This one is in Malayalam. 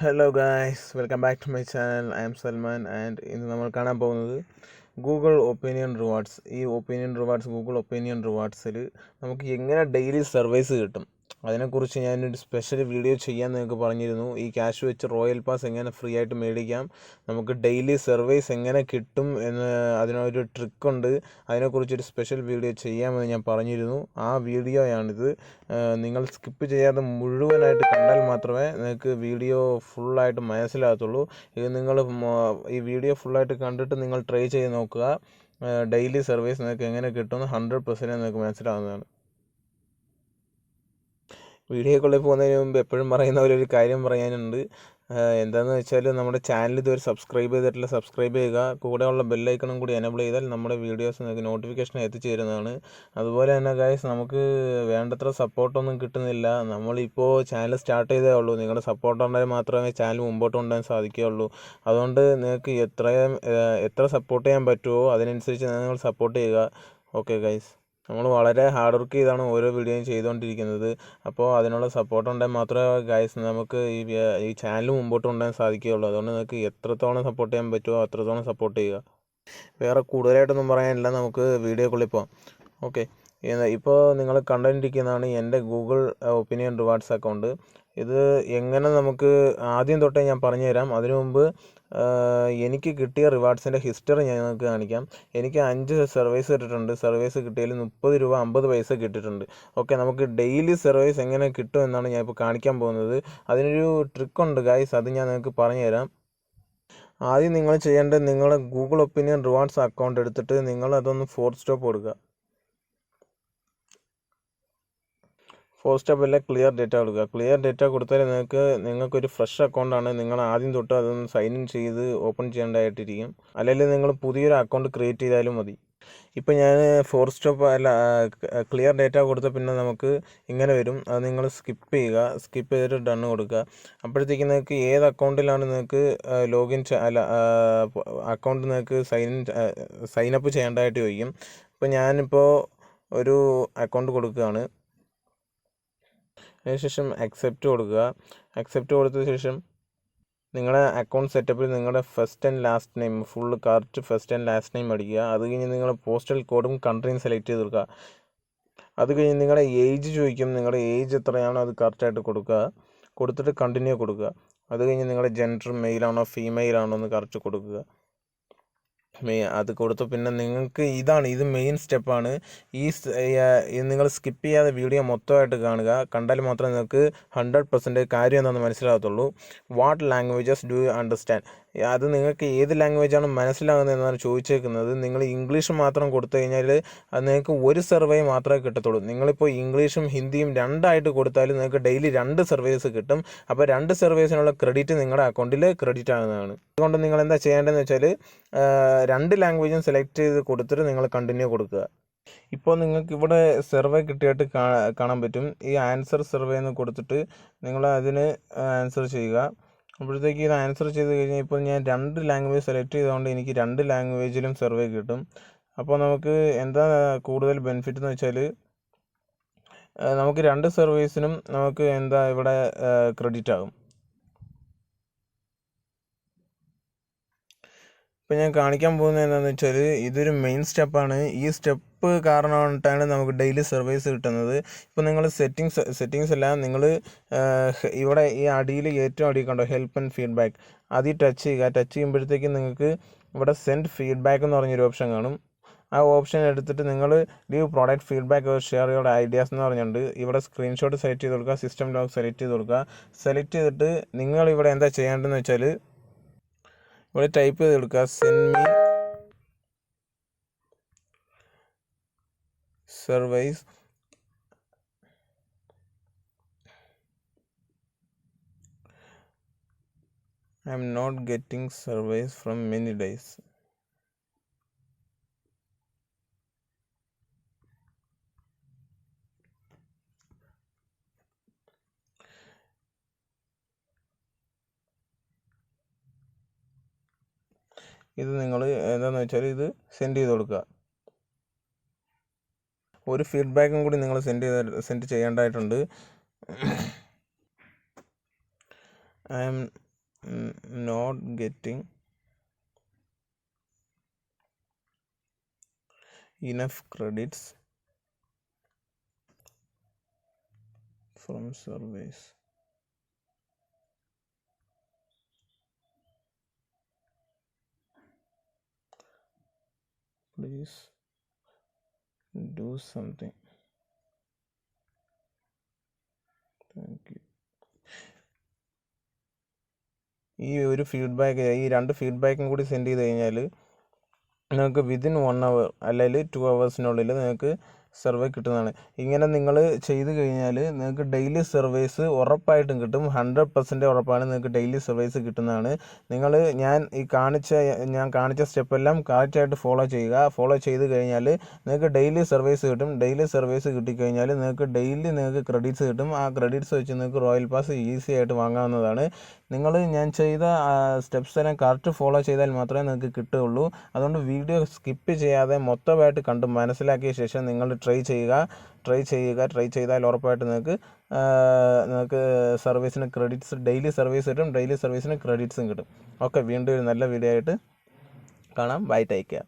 Hello guys, welcome back to my channel. I am Salman and ഇന്ന് നമ്മൾ കാണാൻ പോകുന്നത് ഗൂഗിൾ ഒപ്പീനിയൻ റിവാർഡ്സ്. ഈ ഒപ്പീനിയൻ റിവാർഡ്സ് ഗൂഗിൾ ഒപ്പീനിയൻ റിവാർഡ്സിൽ നമുക്ക് എങ്ങനെ ഡെയിലി സർവീസ് കിട്ടും അതിനെക്കുറിച്ച് ഞാനൊരു സ്പെഷ്യൽ വീഡിയോ ചെയ്യാൻ നിങ്ങൾക്ക് പറഞ്ഞിരുന്നു. ഈ ക്യാഷ് വെച്ച് റോയൽ പാസ് എങ്ങനെ ഫ്രീ ആയിട്ട് മേടിക്കാം, നമുക്ക് ഡെയിലി സർവീസ് എങ്ങനെ കിട്ടും എന്ന് അതിനൊരു ട്രിക്കുണ്ട്. അതിനെക്കുറിച്ചൊരു സ്പെഷ്യൽ വീഡിയോ ചെയ്യാമെന്ന് ഞാൻ പറഞ്ഞിരുന്നു. ആ വീഡിയോയാണിത്. നിങ്ങൾ സ്കിപ്പ് ചെയ്യാതെ മുഴുവനായിട്ട് കണ്ടാൽ മാത്രമേ നിങ്ങൾക്ക് വീഡിയോ ഫുള്ളായിട്ട് മനസ്സിലാകത്തുള്ളൂ. ഇത് നിങ്ങൾ ഈ വീഡിയോ ഫുള്ളായിട്ട് കണ്ടിട്ട് നിങ്ങൾ ട്രൈ ചെയ്ത് നോക്കുക. ഡെയിലി സർവീസ് നിങ്ങൾക്ക് എങ്ങനെ കിട്ടുമെന്ന് 100% നിങ്ങൾക്ക് മനസ്സിലാവുന്നതാണ്. വീഡിയോക്കുള്ളിൽ പോകുന്നതിന് മുമ്പ് എപ്പോഴും പറയുന്ന പോലെ ഒരു കാര്യം പറയാനുണ്ട്. എന്താണെന്ന് വെച്ചാൽ നമ്മുടെ ചാനൽ ഇതുവരെ സബ്സ്ക്രൈബ് ചെയ്തിട്ടില്ല, സബ്സ്ക്രൈബ് ചെയ്യുക. കൂടെയുള്ള ബെല്ലൈക്കണും കൂടി എനേബിൾ ചെയ്താൽ നമ്മുടെ വീഡിയോസ് നിങ്ങൾക്ക് നോട്ടിഫിക്കേഷൻ എത്തിച്ചു തരുന്നതാണ്. അതുപോലെ തന്നെ ഗൈസ്, നമുക്ക് വേണ്ടത്ര സപ്പോർട്ടൊന്നും കിട്ടുന്നില്ല. നമ്മളിപ്പോൾ ചാനൽ സ്റ്റാർട്ട് ചെയ്തേ ഉള്ളൂ. നിങ്ങളുടെ സപ്പോർട്ട് ഉണ്ടെങ്കിൽ മാത്രമേ ചാനൽ മുമ്പോട്ട് കൊണ്ടുപോകാൻ സാധിക്കുകയുള്ളൂ. അതുകൊണ്ട് നിങ്ങൾക്ക് എത്ര സപ്പോർട്ട് ചെയ്യാൻ പറ്റുമോ അതിനനുസരിച്ച് നിങ്ങൾ സപ്പോർട്ട് ചെയ്യുക. ഓക്കെ ഗൈസ്, നമ്മൾ വളരെ ഹാർഡ് വർക്ക് ചെയ്താണ് ഓരോ വീഡിയോയും ചെയ്തുകൊണ്ടിരിക്കുന്നത്. അപ്പോൾ അതിനുള്ള സപ്പോർട്ട് ഉണ്ടെങ്കിൽ മാത്രമേ ഗൈസ് നമുക്ക് ഈ ചാനൽ മുമ്പോട്ട് കൊണ്ടുപോകാൻ സാധിക്കുകയുള്ളൂ. അതുകൊണ്ട് നിങ്ങൾക്ക് എത്രത്തോളം സപ്പോർട്ട് ചെയ്യാൻ പറ്റുമോ അത്രത്തോളം സപ്പോർട്ട് ചെയ്യുക. വേറെ കൂടുതലായിട്ടൊന്നും പറയാനില്ല, നമുക്ക് വീഡിയോക്കുള്ളിൽ പോകാം. ഓക്കെ, ഇപ്പോൾ നിങ്ങൾ കണ്ടുകൊണ്ടിരിക്കുന്നതാണ് എൻ്റെ ഗൂഗിൾ ഒപ്പീനിയൻ റിവാർഡ്സ് അക്കൗണ്ട്. ഇത് എങ്ങനെ നമുക്ക് ആദ്യം തൊട്ടേ ഞാൻ പറഞ്ഞു തരാം. അതിനു മുമ്പ് എനിക്ക് കിട്ടിയ റിവാർഡ്സിൻ്റെ ഹിസ്റ്ററി ഞാൻ നിങ്ങൾക്ക് കാണിക്കാം. എനിക്ക് 5 സർവീസ് കിട്ടിയിട്ടുണ്ട്. സർവീസ് കിട്ടിയതിൽ 30 രൂപ 50 പൈസ കിട്ടിയിട്ടുണ്ട്. ഓക്കെ, നമുക്ക് ഡെയിലി സർവീസ് എങ്ങനെ കിട്ടും എന്നാണ് ഞാൻ ഇപ്പോൾ കാണിക്കാൻ പോകുന്നത്. അതിനൊരു ട്രിക്കുണ്ട് ഗൈസ്, അത് ഞാൻ നിങ്ങൾക്ക് പറഞ്ഞു തരാം. ആദ്യം നിങ്ങൾ ചെയ്യേണ്ടത് നിങ്ങളുടെ ഗൂഗിൾ ഒപ്പീനിയൻ റിവാർഡ്സ് അക്കൗണ്ട് എടുത്തിട്ട് നിങ്ങൾ അതൊന്ന് 4 സ്റ്റോപ്പ് കൊടുക്കുക. 4 സ്റ്റെപ്പ് അല്ല, ക്ലിയർ ഡേറ്റ കൊടുക്കുക. ക്ലിയർ ഡേറ്റ കൊടുത്താൽ നിങ്ങൾക്കൊരു ഫ്രഷ് അക്കൗണ്ടാണ്. നിങ്ങൾ ആദ്യം തൊട്ട് അതൊന്ന് സൈൻ ഇൻ ചെയ്ത് ഓപ്പൺ ചെയ്യേണ്ടതായിട്ടിരിക്കും. അല്ലെങ്കിൽ നിങ്ങൾ പുതിയൊരു അക്കൗണ്ട് ക്രിയേറ്റ് ചെയ്താലും മതി. ഇപ്പം ഞാൻ 4 സ്റ്റെപ്പ് അല്ല ക്ലിയർ ഡേറ്റ കൊടുത്ത പിന്നെ നമുക്ക് ഇങ്ങനെ വരും. അത് നിങ്ങൾ സ്കിപ്പ് ചെയ്യുക. സ്കിപ്പ് ചെയ്തിട്ട് ഡൺ കൊടുക്കുക. അപ്പോഴത്തേക്കും നിങ്ങൾക്ക് ഏത് അക്കൗണ്ടിലാണ് നിങ്ങൾക്ക് ലോഗിൻ അക്കൗണ്ട് നിങ്ങൾക്ക് സൈൻ അപ്പ് ചെയ്യേണ്ടതായിട്ട് ചോദിക്കും. ഇപ്പം ഞാനിപ്പോൾ ഒരു അക്കൗണ്ട് കൊടുക്കുകയാണ്. അതിനുശേഷം അക്സെപ്റ്റ് കൊടുക്കുക. അക്സെപ്റ്റ് കൊടുത്ത ശേഷം നിങ്ങളുടെ അക്കൗണ്ട് സെറ്റപ്പിൽ നിങ്ങളുടെ first and last name full correct first and last name അടിക്കുക. അത് കഴിഞ്ഞ് നിങ്ങളുടെ പോസ്റ്റൽ കോഡും കൺട്രിയും സെലക്ട് ചെയ്ത് കൊടുക്കുക. അത് കഴിഞ്ഞ് നിങ്ങളുടെ ഏജ് ചോദിക്കും. നിങ്ങളുടെ ഏജ് എത്രയാണോ അത് കറക്റ്റായിട്ട് കൊടുക്കുക. കൊടുത്തിട്ട് കണ്ടിന്യൂ കൊടുക്കുക. അത് കഴിഞ്ഞ് നിങ്ങളുടെ ജെൻഡർ മെയിലാണോ ഫീമെയിൽ ആണോ എന്ന് കറക്റ്റ് കൊടുക്കുക. അത് കൊടുത്തു പിന്നെ നിങ്ങൾക്ക് ഇത് മെയിൻ സ്റ്റെപ്പാണ്. നിങ്ങൾ സ്കിപ്പ് ചെയ്യാതെ വീഡിയോ മൊത്തമായിട്ട് കാണുക. കണ്ടാൽ മാത്രമേ നിങ്ങൾക്ക് 100% കാര്യം എന്താണെന്ന് മനസ്സിലാകത്തുള്ളൂ. What languages do you understand? അത് നിങ്ങൾക്ക് ഏത് ലാംഗ്വേജാണ് മനസ്സിലാകുന്നത് എന്നാണ് ചോദിച്ചേക്കുന്നത്. നിങ്ങൾ ഇംഗ്ലീഷ് മാത്രം കൊടുത്തു കഴിഞ്ഞാൽ അത് നിങ്ങൾക്ക് ഒരു സർവേ മാത്രമേ കിട്ടത്തുള്ളൂ. നിങ്ങളിപ്പോൾ ഇംഗ്ലീഷും ഹിന്ദിയും രണ്ടായിട്ട് കൊടുത്താൽ നിങ്ങൾക്ക് ഡെയിലി 2 സർവീസ് കിട്ടും. അപ്പോൾ 2 സർവീസിനുള്ള ക്രെഡിറ്റ് നിങ്ങളുടെ അക്കൗണ്ടിൽ ക്രെഡിറ്റ് ആകുന്നതാണ്. അതുകൊണ്ട് നിങ്ങൾ എന്താ ചെയ്യേണ്ടതെന്ന് വെച്ചാൽ 2 ലാംഗ്വേജും സെലക്ട് ചെയ്ത് കൊടുത്തിട്ട് നിങ്ങൾ കണ്ടിന്യൂ കൊടുക്കുക. ഇപ്പോൾ നിങ്ങൾക്ക് ഇവിടെ സർവേ കിട്ടിയിട്ട് കാണാൻ പറ്റും. ഈ ആൻസർ സർവേ എന്ന് കൊടുത്തിട്ട് നിങ്ങൾ അതിന് ആൻസർ ചെയ്യുക. അപ്പോഴത്തേക്ക് ഇത് ആൻസർ ചെയ്ത് കഴിഞ്ഞാൽ ഇപ്പോൾ ഞാൻ 2 ലാംഗ്വേജ് സെലക്ട് ചെയ്തുകൊണ്ട് എനിക്ക് 2 ലാംഗ്വേജിലും സർവേ കിട്ടും. അപ്പോൾ നമുക്ക് എന്താ കൂടുതൽ ബെനിഫിറ്റ് എന്ന് വെച്ചാൽ നമുക്ക് 2 സർവീസിനും നമുക്ക് ഇവിടെ ക്രെഡിറ്റ് ആകും. ഇപ്പോൾ ഞാൻ കാണിക്കാൻ പോകുന്നത് എന്താണെന്ന് വെച്ചാൽ ഇതൊരു മെയിൻ സ്റ്റെപ്പാണ്. ഈ സ്റ്റെപ്പ് കാരണമായിട്ടാണ് നമുക്ക് ഡെയിലി സർവീസ് കിട്ടുന്നത്. ഇപ്പോൾ നിങ്ങൾ സെറ്റിങ്സ് എല്ലാം നിങ്ങൾ ഇവിടെ ഈ അടിയിൽ ഏറ്റവും അടിയിൽ കണ്ടോ ഹെൽപ്പ് ആൻഡ് ഫീഡ്ബാക്ക്, അതിൽ ടച്ച് ചെയ്യുക. ടച്ച് ചെയ്യുമ്പോഴത്തേക്കും നിങ്ങൾക്ക് ഇവിടെ സെൻഡ് ഫീഡ്ബാക്ക് എന്ന് പറഞ്ഞൊരു ഓപ്ഷൻ കാണും. ആ ഓപ്ഷൻ എടുത്തിട്ട് നിങ്ങൾ leave product feedback share your ideas എന്ന് പറഞ്ഞിട്ടുണ്ട്. ഇവിടെ സ്ക്രീൻഷോട്ട് സെലക്ട് ചെയ്ത് കൊടുക്കുക. സിസ്റ്റം ലോഗ് സെലക്ട് ചെയ്ത് കൊടുക്കുക. സെലക്ട് ചെയ്തിട്ട് നിങ്ങൾ ഇവിടെ എന്താ ചെയ്യേണ്ടതെന്ന് വെച്ചാൽ ഇവിടെ ടൈപ്പ് ചെയ്ത് കൊടുക്കുക send me service. I'm not getting service from many days. ഇത് നിങ്ങൾ എന്താണെന്ന് വെച്ചാൽ ഇത് സെൻഡ് ചെയ്ത് കൊടുക്കുക. ഒരു ഫീഡ്ബാക്കും കൂടി നിങ്ങൾ സെൻഡ് ചെയ്യേണ്ടതായിട്ടുണ്ട്. I M not getting enough credits from surveys. Please do something. Thank you. ഈ ഒരു ഫീഡ്ബാക്ക്, ഈ 2 ഫീഡ്ബാക്കും കൂടി സെൻഡ് ചെയ്ത് കഴിഞ്ഞാൽ നിങ്ങൾക്ക് വിതിൻ 1 hour അല്ലെങ്കിൽ 2 hours നിങ്ങൾക്ക് സർവേ കിട്ടുന്നതാണ്. ഇങ്ങനെ നിങ്ങൾ ചെയ്ത് കഴിഞ്ഞാൽ നിങ്ങൾക്ക് ഡെയിലി സർവേസ് ഉറപ്പായിട്ടും കിട്ടും. 100% ഉറപ്പാണ് നിങ്ങൾക്ക് ഡെയിലി സർവേസ് കിട്ടുന്നതാണ്. ഞാൻ കാണിച്ച സ്റ്റെപ്പെല്ലാം കറക്റ്റായിട്ട് ഫോളോ ചെയ്യുക. ഫോളോ ചെയ്ത് കഴിഞ്ഞാൽ നിങ്ങൾക്ക് ഡെയിലി സർവേസ് കിട്ടും. ഡെയിലി സർവേസ് കിട്ടിക്കഴിഞ്ഞാൽ നിങ്ങൾക്ക് ക്രെഡിറ്റ്സ് കിട്ടും. ആ ക്രെഡിറ്റ്സ് വെച്ച് നിങ്ങൾക്ക് റോയൽ പാസ് ഈസി ആയിട്ട് വാങ്ങാവുന്നതാണ്. ഞാൻ ചെയ്ത സ്റ്റെപ്സ് എല്ലാം കറക്റ്റ് ഫോളോ ചെയ്താൽ മാത്രമേ നിങ്ങൾക്ക് കിട്ടുകയുള്ളൂ. അതുകൊണ്ട് വീഡിയോ സ്കിപ്പ് ചെയ്യാതെ മൊത്തമായിട്ട് കണ്ട് മനസ്സിലാക്കിയ ശേഷം നിങ്ങൾ ട്രൈ ചെയ്താൽ ഉറപ്പായിട്ട് നിങ്ങൾക്ക് സർവീസിന് ക്രെഡിറ്റ്സ്, ഡെയിലി സർവീസ് കിട്ടും. ഡെയിലി സർവീസിന് ക്രെഡിറ്റ്സും കിട്ടും. ഓക്കെ, വീണ്ടും ഒരു നല്ല വീഡിയോ ആയിട്ട് കാണാം. Bye, take care.